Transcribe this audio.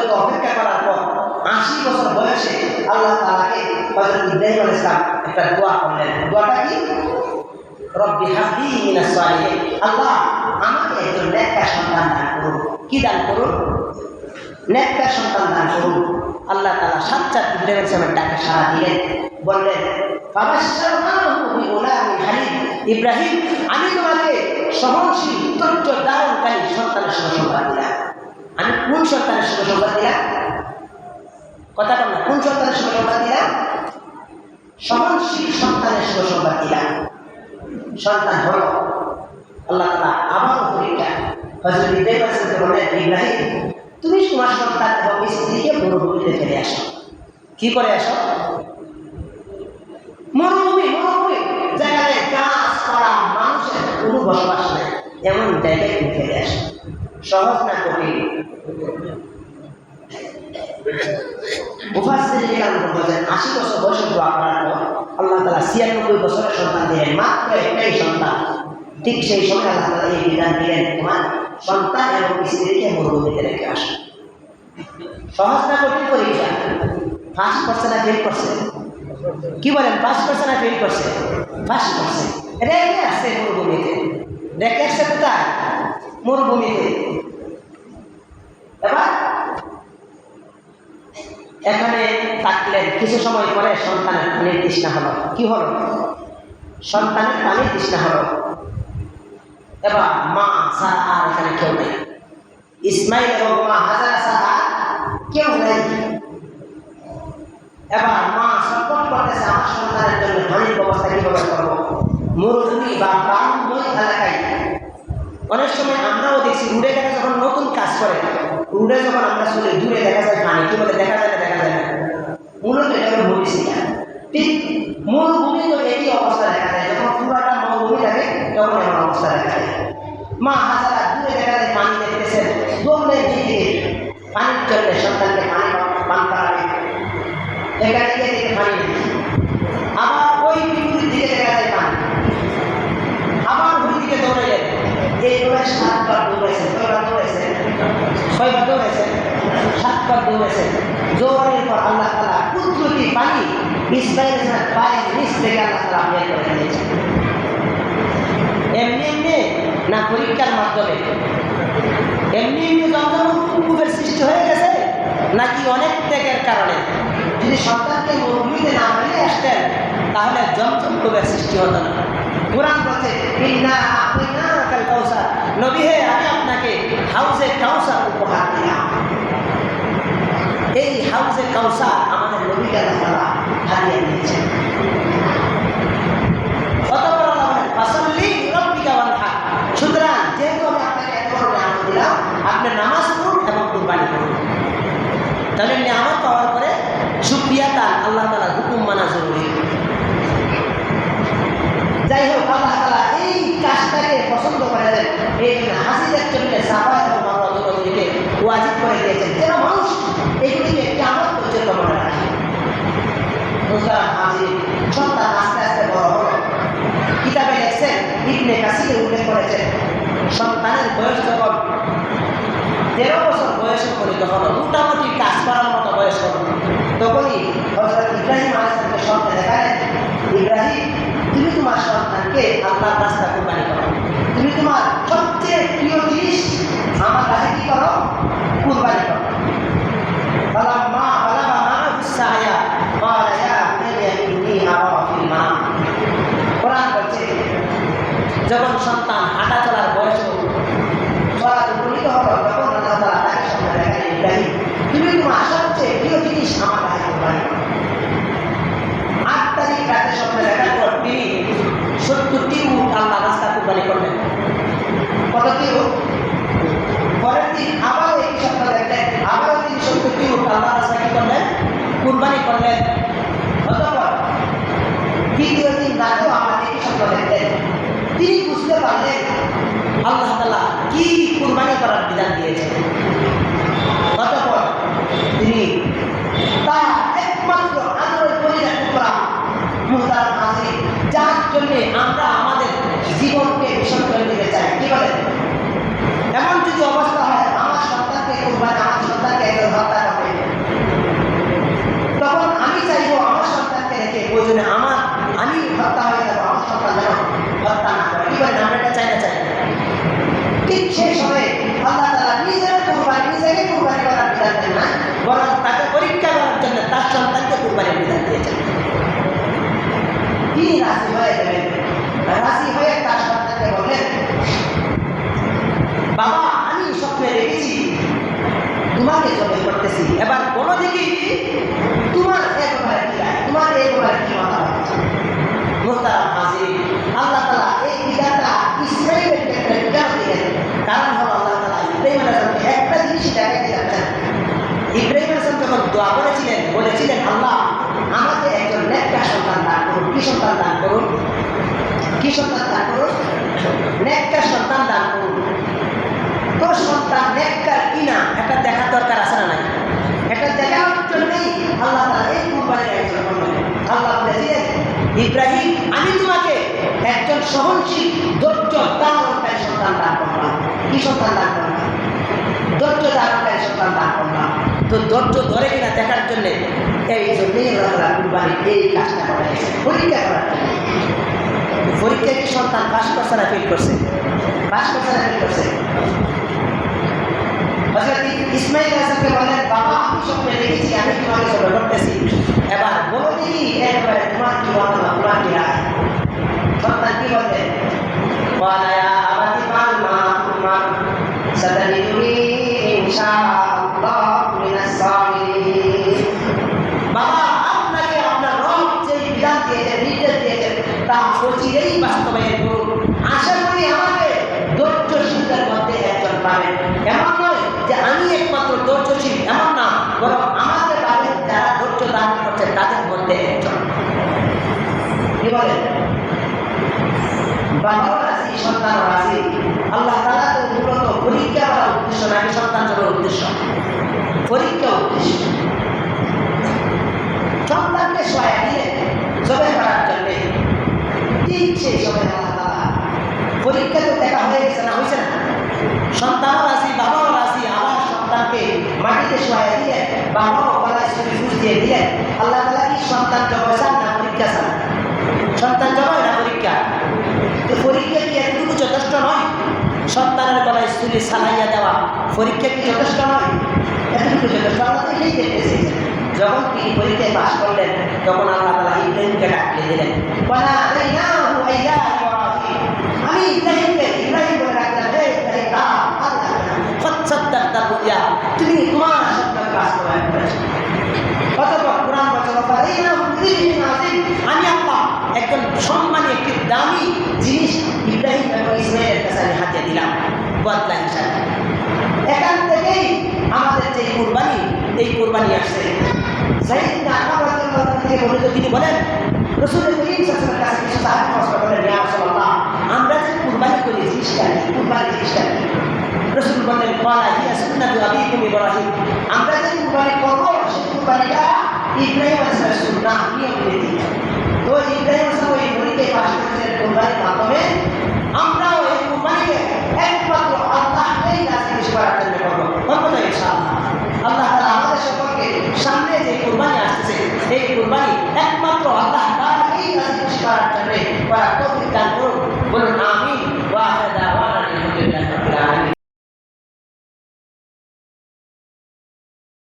পর্যন্ত অপেক্ষা করার পর 80 বছর বয়সে আল্লাহ তাআলাকে হযরত ইব্রাহিম আলাইহিস সালাম একটা দোয়া করলেন। দোয়াটা কি? রব্বি হাবলি মিনাস সালিহিন, আল্লাহ আমাকে একজন নেককার সন্তান দান করুন। কি দান করুন? নেককার সন্তান দান করুন। আল্লাহ তাআলা সাচ্চাদ ইব্রাহিম আলাইহিস সালামের ডাকে সাড়া দিলেন, বললেন ফাবাশশারনাহু বিগুলামিন হালিম, ইব্রাহিম আমি তোমাকে সহনশীল ধৈর্য ধারণকারী সন্তানের সুসংবাদ দিলাম। আমি কোন সন্তানের সুসংবাদ দিলাম? কথা বল না, কোন সন্তানের সুসংবাদ দিলাম? সহনশীল সন্তানের সুসংবাদ দিলাম। সন্তান হল। আল্লাহ তাআলা আবারও পরীক্ষা হযরত ইব্রাহিম আলাইহিস সালামকে বললেন, ইব্রাহিম তুমি তোমার সন্তান এবং স্ত্রীকে মরুভূমিতে ফেলে আসো। কি করে আসো? মরুভূমি যেখানে গাছপালা মানুষের কোনো বসবাস নেই, এমন জায়গায় তুমি ফেলে আসো। সহজ না কঠিন? মুফাসসিরিন বলেন 80 বছর বয়সে দোয়া করার পর আল্লাহ তাআলা 96 বছরের সন্তান দিলেন, মাত্র একটাই সন্তান। ঠিক সেই সময় আল্লাহ তাআলা এই বিধান দিলেন, তোমার সন্তান এবং স্ত্রীকে মরুভূমিতে রেখে আসো। সহজ না কঠিন পরীক্ষা? ফার্স্ট করছে না ফেল করছে? কি বলেন, পাস করছে না ফেল করছে? ফার্স্ট করছে। রেখে আসছে মরুভূমিতে। রেখে আসছে কোথায়? মরুভূমিতে। এবার এখানে থাকলেন, কিছু সময় পরে সন্তানের পানির তৃষ্ণা হলো। কি হলো? সন্তানের পানির তৃষ্ণা হলো। এবার মা ছাড়া আর এখানে কেউ নেই। ইসমাইল এবং মা হাজারা ছাড়া কেউ নেই। এবার মা সংকট করতেছে, আমার সন্তানের জন্য পানির ব্যবস্থা কিভাবে করবো? মরুভূমি বা প্রাণময় এলাকায় অনেক সময় আমরাও দেখছি, রুডে দেখা যখন নতুন কাজ করে, রুডে যখন আমরা চলে দূরে দেখা যায় পানি, কি বলে দেখা যায় না? দেখা যায় না। মূলত এটা হলো মরিচিকা। ঠিক মরুভূমি তো একই অবস্থা দেখা যায়, যখন পুরাটা মরুভূমি থাকে তখন এমন অবস্থা দেখা যায়। মা হাজারা দূরে দেখা যায় পানি দেখতেছেন, দৌড়লেন দিকে পানির জন্য সন্তানকে পানি পান করাবে। এখানে দিকে পানি নেই, আবার ওই বিপরীত দিকে দেখা যায় পানি, আবার ওই দিকে দৌড়াইলেন। এইভাবে 7 বার দৌড়াইছেন, 6 বার দৌড়াইছেন, 7 বার দৌড়াইছেন। দৌড়ানোর পর আল্লাহ তাআলা কুদরতি পানি ইসমাইলের পায়ের নিচ থেকে আল্লাহ তাআলা বের করে দিয়েছেন। এমনি না পরীক্ষার মাধ্যমে? এমনি জমজম কূপের সৃষ্টি হয়ে গেছে, নাকি অনেক ত্যাগের কারণে? যদি সন্তানকে মরুভূমিতে না ফেলে আসতেন তাহলে জমজম কূপের সৃষ্টি হতো না। কুরআন বলছে ইন্না আ'তাইনাকাল কাউসার, নবী হে আমি আপনাকে হাউজে কাউসার উপহার দিলাম। এই হাউজে কাউসার আমাদের নবীকে আল্লাহ তাআলা হাদিয়া দিয়েছেন। অতঃপর আল্লাহ বলেন ফাসাল্লি লিরাব্বিকা ওয়ানহার, সুতরাং যেহেতু আমি আপনাকে এত বড় নিয়ামত দিলাম, আপনি নামাজ পড়ুন এবং কুরবানি করুন। তাহলে নিয়ামত পাওয়ার পরে শুকরিয়া তার আল্লাহ তাআলার হুকুম মানা জরুরি। যাই হোক, আল্লাহ তাআলা এই কাজটাকে পছন্দ করেছেন, এই জন্য হাজিদের জন্য সাহাবা এবং মাওলানাদেরকে ওয়াজিব করে দিয়েছেন, যেন মানুষ এগুলিকে কিয়ামত পর্যন্ত মনে রাখে। মুসলমান হাজির সন্তান আস্তে আস্তে বড় হলো। কিতাবে লেখছেন, ইবনে কাসির উল্লেখ করেছেন, সন্তানের বয়স যখন 13 বছর বয়সে পরিণত হলো, মোটামুটি কাজ করার মতো বয়স হলো, তখনই হযরত ইব্রাহিম আলাইহিস সালামকে স্বপ্নে দেখালেন, ইব্রাহিম তুমি তোমার সন্তানকে আল্লাহর রাস্তায় কুরবানি করো, তুমি তোমার সবচেয়ে প্রিয় জিনিস আমার কাছে কি করো? কুরবানি করো। ফালাম্মা বালাগা মা'আহু সা'য়া ক্বালা ইয়া বুনাইয়া ইন্নী আরা ফিল মানাম। কোরআন বলছে যখন সন্তান হাঁটা চলার বয়স চলার উপনীত হলো, তখন আল্লাহ তাআলা তাকে স্বপ্নে দেখালেন, ইব্রাহিম তুমি তোমার সবচেয়ে প্রিয় জিনিস আমার কাছে কুরবানি করো। 8 তারিখ রাতে স্বপ্নে দেখার পর তিনি 70টি উট আল্লাহর রাস্তায় কুরবানি করলেন। কতটি উট? পরের দিন আবার এই স্বপ্ন দেখলেন, আবারও তিনি 70টি উট আল্লাহর রাস্তায় কি করলেন? কুরবানি করলেন। অতঃপর দ্বিতীয় দিন রাতেও আবার একই স্বপ্ন দেখলেন। তিনি বুঝতে পারলেন আল্লাহ তাআলা কি কুরবানি করার বিধান দিয়েছেন। অতঃপর তিনি তার একমাত্র আদরের পরিণত করা মুহতারাম হাজির, যার জন্য আমরা আমাদের জীবনকে বিসর্জন করে দিতে চাই, কি বলেন? এমন যদি অবস্থা হয় আমার সন্তানকে কুরবানি, আমার সন্তানকে একজন হত্যা সেই সময়ে আল্লাহ তাআলা নিজেকে কুরবানি করার বিধান দেন না, বরং তাকে পরীক্ষা করার জন্য তার সন্তানকে কুরবানির বিধান দিয়েছেন। তিনি রাজি হয়ে গেলেন, রাজি হয়ে তার সন্তানকে বললেন, বাবা আমি স্বপ্নে দেখেছি তোমাকে জবাই করতেছি, এবার বলো দেখি তোমার একেবারে কি রায়, তোমার একেবারে কি মতামত। মোহতারাম হাজির, আল্লাহ তাআলা এই বিধানটা ইসরাঈলের ক্ষেত্রে কেন দিলেন? কারণ হলো আল্লাহ তাআলা ইব্রাহিম আলাইহিস সালামকে একটা জিনিসই দেখাতে যাচ্ছেন। ইব্রাহিম আলাইহিস সালাম যখন দোয়া করেছিলেন, বলেছিলেন আল্লাহ আমাকে একজন নেককার সন্তান দান করুন। কি সন্তান দান করুন? কি সন্তান দান করুন? নেককার সন্তান দান করুন। তোর সন্তান নেককার কিনা এটা দেখার দরকার আছে না নাই? এটা দেখার জন্যই আল্লাহ তাআলা এই কুরবানির আয়োজন করলেন। আল্লাহ বলেছিলেন, ইব্রাহিম আমি তোমাকে একজন সহনশীল ধৈর্য ধারণকারী সন্তান দান করলাম। কি সন্তান দান করলাম? ধৈর্য ধারণকারী সন্তান দান করলাম। তো ধৈর্য ধরে কিনা দেখার জন্য এই জন্যই আল্লাহ তাআলা কুরবানির এই কাজটা করে গেছে, পরীক্ষা করার জন্য। পরীক্ষায় কি সন্তান পাস করছে না ফেল করছে? পাস করছে না ফেল করছে? হযরত ইসমাঈল আলাইহিস সালামকে বললেন, বাবা আমি স্বপ্নে দেখেছি আমি তোমাকে জবাই করতেছি, এবার বলো দেখি একবারে তোমার কি মতামত, তোমার কি রায়। সন্তান কি বললেন? ক্বালা ইয়া আবাতি ফাআল মা তু'মার সাতাজিদুনি ইনশাআল্লাহু মিনাস সাবিরিন। বাবা আপনাকে আপনার রব যে বিধান দিয়েছেন, নির্দেশ দিয়েছেন তা অচিরেই বাস্তবায়ন করুন। আশা করি আমাকে ধৈর্যশীলদের মধ্যে একজন পাবেন। এমন নয় যে আমি একমাত্র ধৈর্যশীল, এমন না, বরং আমাকে পাবেন যারা ধৈর্য ধারণ করছে তাদের মধ্যে একজন। কি বলেন? বাবাও রাজি, সন্তানও রাজি। আল্লাহ তাআলা তো মূলত পরীক্ষা করার উদ্দেশ্য নাকি সন্তান জন্মের উদ্দেশ্য? পরীক্ষা উদ্দেশ্য। সন্তানকে সহায় দিলেন জবাই করার জন্য। ঠিক সেই সময় আল্লাহ তাআলা পরীক্ষা তো দেখা হয়ে গেছে না, হয়েছে না? সন্তানও রাজি, বাবাও রাজি। আবার সন্তানকে মাটিতে শোয়া দিলেন, বাবাও গলায় ছুরি ফুস দিয়ে দিলেন। আল্লাহ তাআলা কি সন্তান জবাই চান না পরীক্ষা চান? সন্তান জবাই না পরীক্ষা? তো পরীক্ষা কি এতটুকু যথেষ্ট নয়? সন্তানের গলায় ছুরি চালাইয়া দেওয়া পরীক্ষা কি যথেষ্ট নয়? এতটুকু যথেষ্ট। আল্লাহ তো এই দেখতে চেয়েছেন। যখন তিনি পরীক্ষায় পাস করলেন তখন আল্লাহ তাআলা ইব্রাহিমকে ডাকলে দিলেন, আমি ইব্রাহিমকে ইব্রাহিম বলে ডাকলাম, হে ইব্রাহিম তুমি তোমার স্বপ্নকে বাস্তবায়ন করেছো। অথবা কোরআন বচন আমি আল্লাহ একজন সম্মানী একটি দামি জিনিস ইব্রাহিম এবং ইসমাঈলের কাছে আমি হাতে দিলাম বদলা হিসাবে। এখান থেকেই আমাদের যে কুরবানি, এই কুরবানি আসছে। সাইয়েদনা আবু বকর থেকে বর্ণিত, তিনি বলেন রাসূল করিম সাল্লাল্লাহু আলাইহি ওয়াসাল্লামের কাছে কিছু সাহাবী প্রশ্ন করলেন, ইয়া রাসূলুল্লাহ আমরা যে কুরবানি করি জিনিসটা কি? কুরবানি জিনিসটা কি? রাসূল বললেন, ক্বালা হিয়া সুন্নাতু আবিকুম ইব্রাহিম। আমরা যে কুরবানি করব সেই কুরবানিটা ইব্রাহিম আলাইহিস সালামের সুন্নাহ, নিয়ম নীতি। তো ইব্রাহিম আলাইহিস সালাম এই পরীক্ষায় পাস করেছিলেন কুরবানির মাধ্যমে। আমরাও